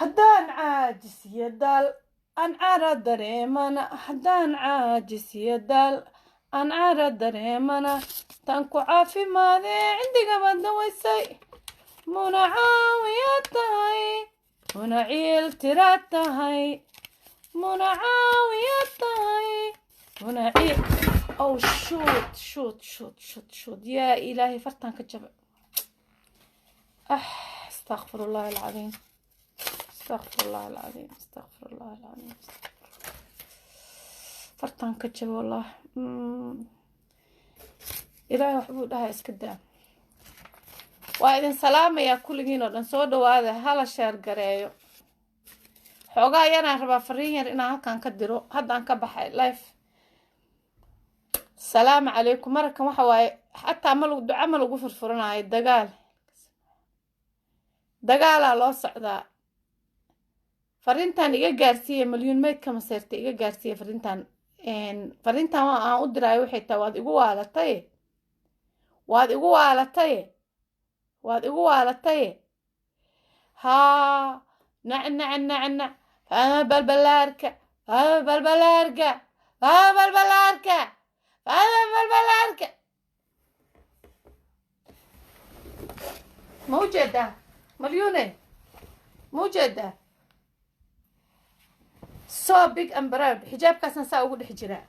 حدان عاجز يدال أن عرى دريمنا حدان عاجز يدال أن عرى دريمنا تنكو عافي ماذي عندي قبل ويسي منى عاويتهاي منى عيل تراتهاي منى عاويتهاي منى عيل أو شوت يا إلهي فرتان كجبع استغفر الله العظيم استغفر الله العظيم استغفر الله العظيم فرتان كجبع والله إلهي وحبو لها اسكدام وإذن سلامة يا كل جينو دان سو دواده هلا شير غريو xogaa yana raba fariin yar inaan halkan ka diro haddaan ka baxay live salaamu calaykum markan waxa waaye xataa ma lagu duca ma lagu furfuranayo dagaalaa loo socdaa fariintan iga gaarsiiye milyuun meydka maseerta iga gaarsiiye fariintan aan u diraayo waxay tahay waad igu waalatay haa نعنا فاما بالبلاركة موجودة مليونة موجودة so big and proud حجاب كاسن سا أقول حجرة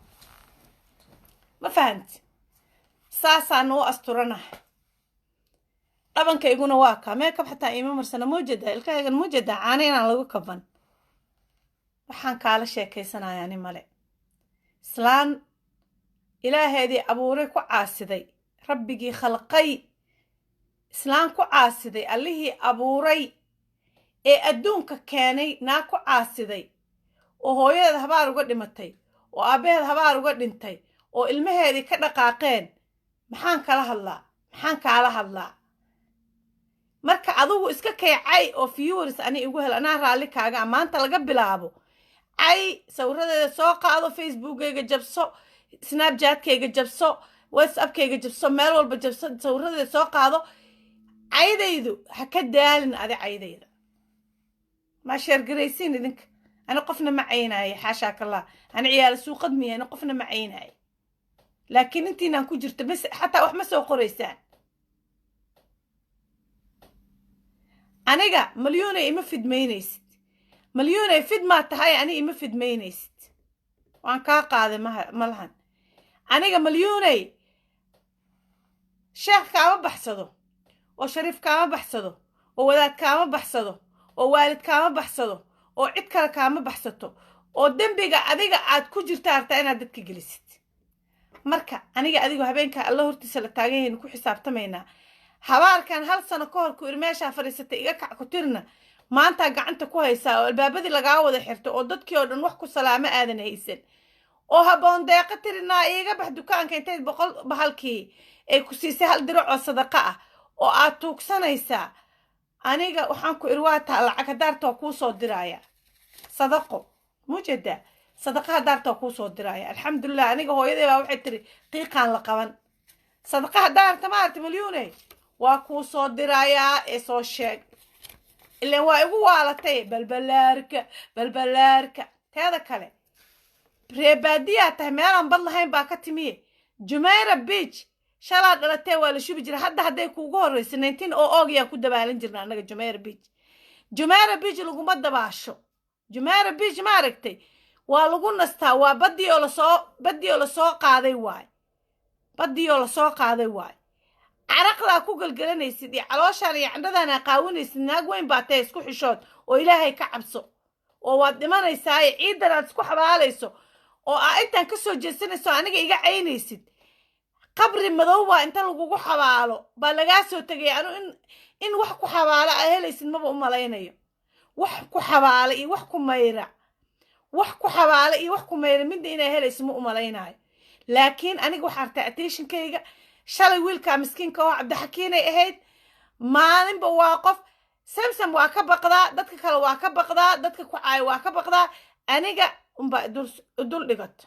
ما فهمت ساسا نو أسطورنا طبعا كيقولنا واقع ميك اب حتى إيمان مرسنا موجودة الكايغن موجودة عانينا لغو كبان وحان كالا شيكيسنا يعني مالي سلان إلهي دي أبوري كو عاسدي ربكي خلقي سلان كو عاسدي اللي أبوري إيه أدونك كاني ناكو عاسدي وهوية هبار وقد دمتي وأبيه هبار وقد دمتي وإلمهي دي كدقاقين محان كالا الله marka adigu iska kaycay oo viewers ani igu hel anaa raali kaaga maanta laga bilaabo ay sawiradeeda soo qaado facebookayga jabso snapchat-kayga jabso whatsapp-kayga jabso meel walba jabso sawiradeeda soo qaado caydaydu ha ka daalin adi caydayda ma sheergaraysiin idinka ani qofna ma caynaaye xaashaaka allah ani ciyaal suuqad miya ani qofna ma caynaaye laakiin intiinaan ku jirto xataa wax ma soo qoraysaan aniga مليونة إما فيد مينيست مليونة فيد ما تهاي أنا إما فيد مينيست وان كاقا ملهن aniga مليونة شيخ كاما بحصدو وشريف كاما بحصدو وولاد كاما بحصدو ووالد كاما بحصدو وعيد كلا كاما بحصدو ودنبيغا أديغا عاد كجر تارتا إنا دادك جلست مركا aniga أديغو هبينكا الله هرتيسا لتاقين كو حساب تمينا habaarkan hal sano ka hor ku irmeesha fariisatay iga kac ku tirna maanta gacanta ku haysaa oo albaabadii laga wada xirto oo dadkii oo dhan wax ku salaamo aadan haysan oo haboon deeqa tirina iga bax dukaanka intay 100 bahalkii ay ku siisay hal dirac oo sadaqa ah oo aad tuugsanaysaa aniga waxaan ku irwaata lacag daarto ku soo diraya sadaqo mujada sadaqa daarto ku soo diraya alxamdulillah aniga hooyaday baa waxay tiri qiiqan la qaban sadaqa daarta maarta milyuunay waa ku soo dirayaa ee soo sheeg ilaa waa igu waalatay balbalaarka teeda kale reebadiya tahay meelan bad lahayn baa ka timiye Jumeirah Beach shala dhalatay waa la shubi jiray hadday kuugu horeysay 19 oo oogaya ku dabaalan jirnaa anaga Jumeirah Beach lagu dabaasho Jumeirah Beach ma aragtay waa lagu nastaa waa badii oo la soo qaaday waay عرقلا كوجل جلنيسي دي علوشان يعندنا قاونيس ناقوين باتي اسكو حشود oo ilaahay ka cabso oo waad dhimanaysaa ciidana isku xabaalayso oo intaan ka soo jeesanayso aniga iga caynaysid qabri madow waa inta lagu xabaalo ba laga soo tagay anu in wax ku xabaala ay helaysid maba u malaynayo wax ku xabaala iyo wax ku mayra mid inay helaysid ma u malaynayo laakiin aniga waxa artay attention-kayga shalay wiilka miskiinka oo Cabdixakiin ay ahayd maalinba waa qof samsam waa ka baqdaa dadka kale waa ka baqdaa dadka ku caay waa ka baqdaa aniga umba dul dhigato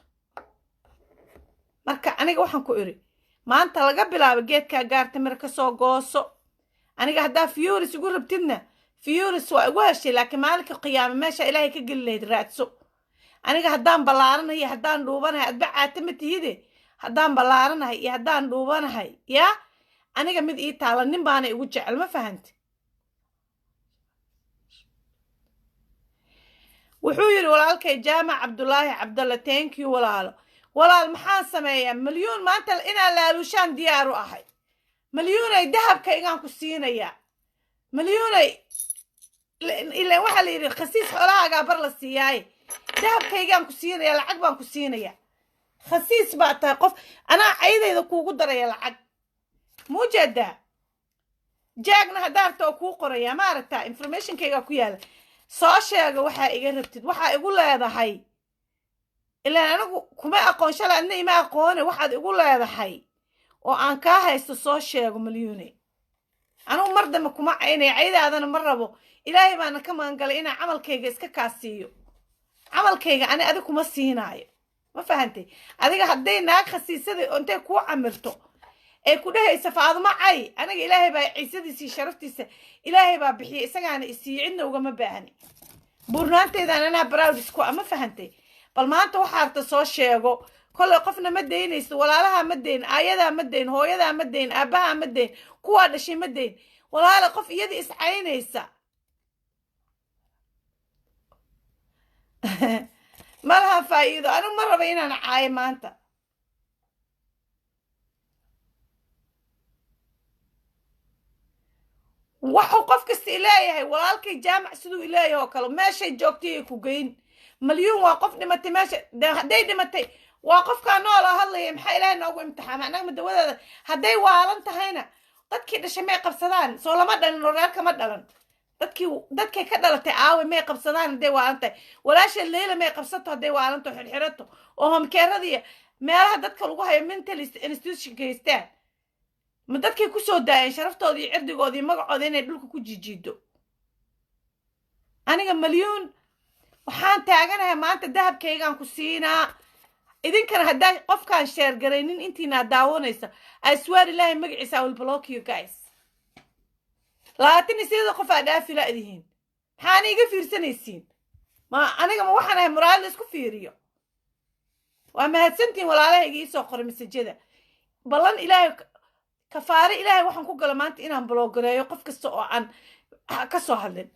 marka aniga waxaan ku iri maanta laga bilaabo geedka gaarta marka soo gooso aniga hadda viewers ugu rabtidna فيورس وهالشي لكن مالك القيامة ماشي إلهي كقل لي راتسو أنا هدان بلارنا هي هدان دوبنا هي أتبع عتمتي يدي هدان بلارنا هي هدان دوبنا هي يا أنا قمد إيه تعالى نبانا يوجع ما فهمت وحوير walaalkay jaamac cabdullaahi cabdalle thank you walaal maxaan sameeyaa milyuun maanta inaan laalushaan diyaar u ahay milyuunay dahabkaygaan ku siinayaa milyuunay ilaa waxaa la yidhi khasiis xoolahaagaa bar la siiyaaye dahabkaygaan ku siinayaa lacag baan ku siinayaa khasiis baa tahay qof anaa caydayda kuugu daraya lacag muu jeedaa jaagna haddaarta oo kuu qoraya ma aragtaa informationkaygaa ku yaala soo sheega waxaa iga rabtid waxaa igu leedahay ilaan anigu kuma aqoon shalay adna ima aqoone waxaad igu leedahay oo aan kaa haysto soo sheego milyuune anigu mar dambe kuma caynaya caydaadana ma rabo ilaahay baana ka magangalay inaan camalkayga iska kaa siiyo camalkayga ani adig kuma siinaayo ma fahantay adiga hadday naag khasiisada intay kuu camirto ee ku dhahaysa faaduma cay aniga ilaahay baa ciisadiisii sharaftiisa ilaahay baa bixiyay isagaana isiiyo cidna ugama baahani burnaanteedaan anaa proud isku ama fahantay bal maanta waxaa arta soo sheego kolley qofna ma daynayso walaalaha ma dayn aayadaa ma dayn hooyadaa ma dayn aabbahaa ma dayn kuwaa dhashay ma dayn walaala qof iyada iscaynaysa ma laha faa'iido anigu ma raba inaan caayo maanta waxuu qof kasta ileeyahay walaalkay jaamac siduu ileeyahay oo kale meeshay joogtay ay ku geyn milyuun waa qof dhimatay meesha hadday dhimatay waa qofkaa noola hadlaya maxaa ilaahay noogu imtixaama annaga madawadeeda hadday waalan tahayna dadkii dhashay may qabsadaan soo lama dhalin oo reer kama dhalan dadkay ka dhalatay aawe may qabsadaan hadday waalan tahay walaasha leyla may qabsato hadday waalanto xirxirato oo homkeeradiiya meelaha dadka lagu hayo mental institutionka haystaan ma dadkay ku soo daayeen sharaftooda iyo cirdigooda iyo magacooda inay dhulka ku jijiido aniga milyuun waxaan taaganahay maanta dahabkaygaan ku siinaa idinkana haddaa qofkaan sheergaraynin intiinaa daawanaysa aswaar ilaahay magaciisa I will block you guys 28 qof aa dhaafi la'dihiin maxaana iga fiirsanaysiin aniga ma waxaan ahay muraad la isku fiiriyo waa mahadsantiin walaalahayga ii soo qoray masajada ballan ilaahay kafaare ilaahay waxaan ku gala maanta inaan bloggareeyo qof kasta oo aan ka soo hadlin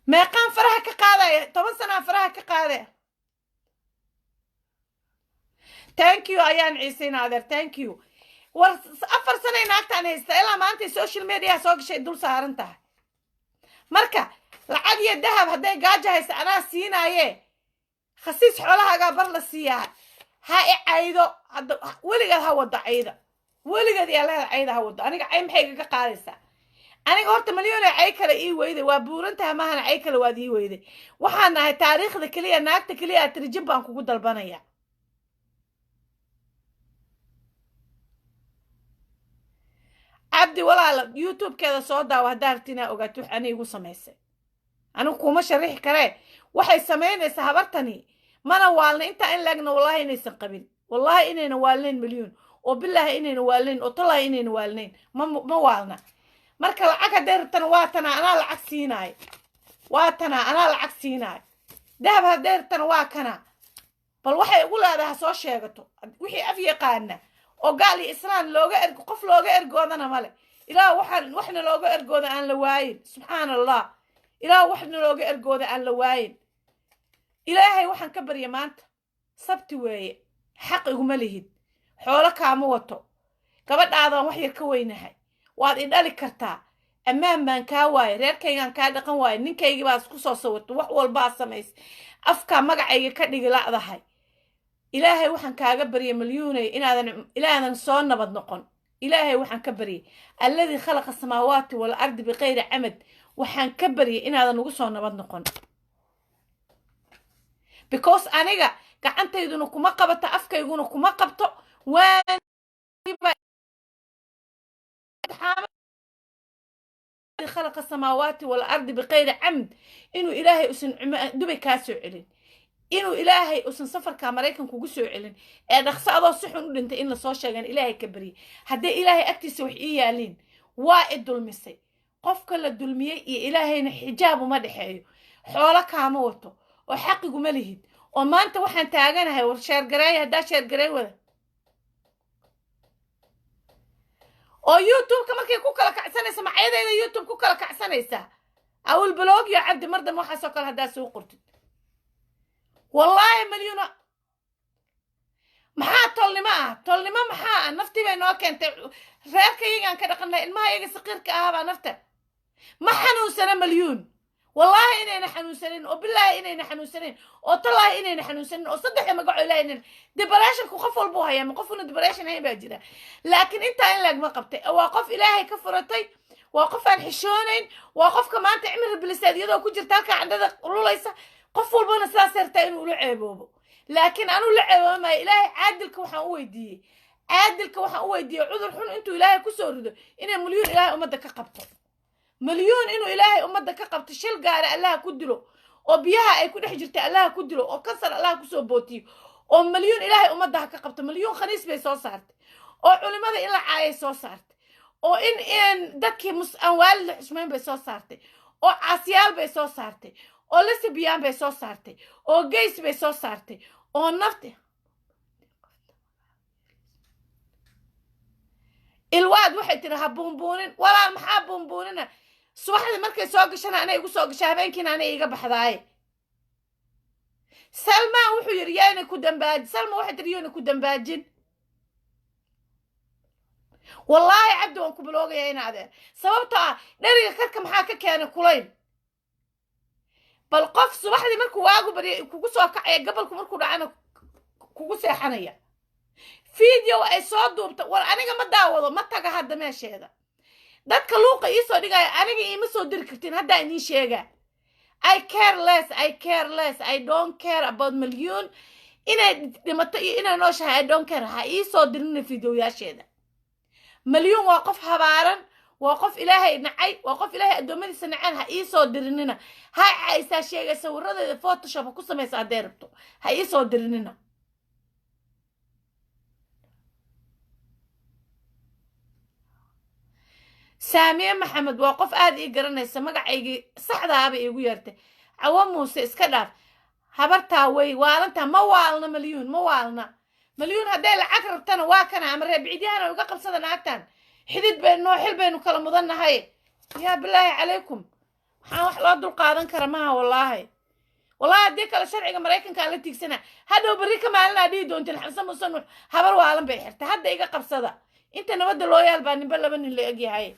meeqaan faraha ka qaadaya 10 sana faraha ka qaadaya thank you ayaan ciisayna adeer thank you war 4 sana naagtaan haysta ilaa maanta social media soo gashay dul saaran tahay marka lacag iyo dahab hadday gaajo haysa anaa siinaaye khasiis xoolahaagaa bar la siiyaa ha i caydo weligeed ha wado cayda weligeed yaa leeda cayda ha wado aniga cay maxay iga qaadaysaa aniga horta milyuun cay kale ii weyday waa buurantaha maahana cay kale waad ii weyday waxaan nahay taariikhda keliya naagta keliya tirjin baan kugu dalbanaya cabdi walaala youtube-keeda soo daawo haddaa rabtinaa ogaato wax ani igu samaysay anigu kuma sharixi karee waxay samaynaysaa habartani mana waalna intaa in laegna wallahi inaysan qabin wallahi inayna waalnayn milyuun oo bilaahi inayna waalnayn oo tallahi inayna waalnayn ma waalna marka lacag hadday rabtana waa tanaa anaa lacag siinaayo dahab hadday rabtana waa kana bal waxay ugu leedahay soo sheegato wixii af yaqaana oo gaal iyo islaan qof looga ergoodana male ilaah waxna looga ergooda aan la waayin subxaan allah ilaah waxna looga ergooda aan la waayin ilaahay waxaan ka barya maanta sabti weeye xaq iguma lihid xoolo kaama wato gabadhaadaan wax yar ka weynahay waad i dhali kartaa ammaan baan kaa waaye reerkaygaan kaa dhaqan waaye ninkaygii baa isku soo sawato wax walbaa samays afkaa magacayga ka dhigi la'dahay ilaahay waxaan kaaga baryay milyuunay inaadan soo nabad noqon ilaahay waxaan ka baryay alladii khalaqa samaawaati wal ardi biqayri camad waxaan ka baryay inaadan ugu soo nabad noqon because aniga gacantayduna kuma qabato afkayguna kuma qabto waan خلق السماوات والأرض بغير عمد إنه إلهي أسن دبي كاسو علين إنه إلهي أسن سفر كامريكان كوجسو علين أنا خص هذا صحن أنت إن الصوشة جن إلهي كبري هدا إلهي أكتس وحية علين waa i dulmisay qofka la dulmiyey iyo ilaahayna xijaab uma dhexeeyo xoolo kaama wato oo xaqiguma lihid oo maanta waxaan taaganahay war sheergareey haddaa sheergareey wada oo youtube-ka markay ku kala kacsanaysa macayadeeda youtube ku kala kacsanaysa awal blog iyo cabdi mardan waxaasoo kale haddaa soo qortid wallaahi malyuuna maxaa tolnimo maxaa naftii bay noo keentay reerkayagaan ka dhaqanay ilmahayaga saqiirka ahaabaa nafta ma xanuunsana malyuun والله إننا حنوسنين وبالله إننا حنوسنين وطلع إننا حنوسنين وصدق ما قعوا إلى إننا دبراشن كخفوا البوها يا مقفوا دبراشن هي باجرة لكن أنت إن لك ما قبتي واقف إلهي كفرتي واقف عن حشونين واقف كمان تعمل بالستاد يدا وكجر تاكا عندنا قولوا ليس قفوا البونا سلاسرتين ولعبوا لكن أنا لعب ما إلهي عادلك وحويدي عادلك وحويدي عذر حن أنتوا إلهي كسردوا إن مليون إلهي أمدك قبته مليون إنه إلهي أمدك قبت شل قارئ الله كدلو وبيها أي كل حجرت الله كدلو وكسر الله كسبوتي ومليون إلهي أمدك قبت مليون خنيس بيسو صارت وعلماء إلا عايز سو صارت وإن دكي أموال حشمين بيسو صارت وعسيال بيسو صارت ولسبيان بيسو صارت وجيس بيسو صارت ونفتي الواد waxay tiri ha buunbuunin walaal maxaa buunbuunina subaxda markay soo gashan anay igu soo gashay habeenkiina anay iga baxdaay Salma wuxuu yiri yaana ku dambaaj Salma waxay tiri yaana ku dambaajin wallahi abdu waan ku bloogay inaade sababta dhariga karka maxaa ka keenay kulayl bal qof subaxdii markuu waagu bari kugu soo kacay gabalku markuu dhacana kugu seexanaya فيديو أي صادوبت وأنا ما داوضه ما تجا هذا ما شيء ده كلوقة يسوى دقاي أنا جي مسوي دركتين هذا إني شيء I care less I don't care about مليون إنا نوش I don't care هاي صادرين فيديو يا شيء ده مليون واقف هبارن واقف إلهي نعي واقف إلهي أدومي سنعان هاي صادريننا هاي عايزة شيء يسوي رده فوتوشوب وكوسه ما يصدرته هاي صادريننا سامية محمد واقف آدي قرنيسا مقعيقي صحدا هابي إيقو يرتي عوام موسى اسكداف هبرتا وي والنتا موالنا مليون هداي العقربتنا واكنا عمري بعيديانا وقاقب صدا ناكتان حديد بينو حل بينو كلا مضنا هاي يا بالله عليكم حاوح لادو القادن كرمها والله ديك الشرعي مريكن كان لتيك سنة هذا بريكا مالنا ديدو انت الحمسة مصنوح هبر والن بيحرت هدا إيقاقب صدا انت نود لويال باني بلا بني اللي اجي هاي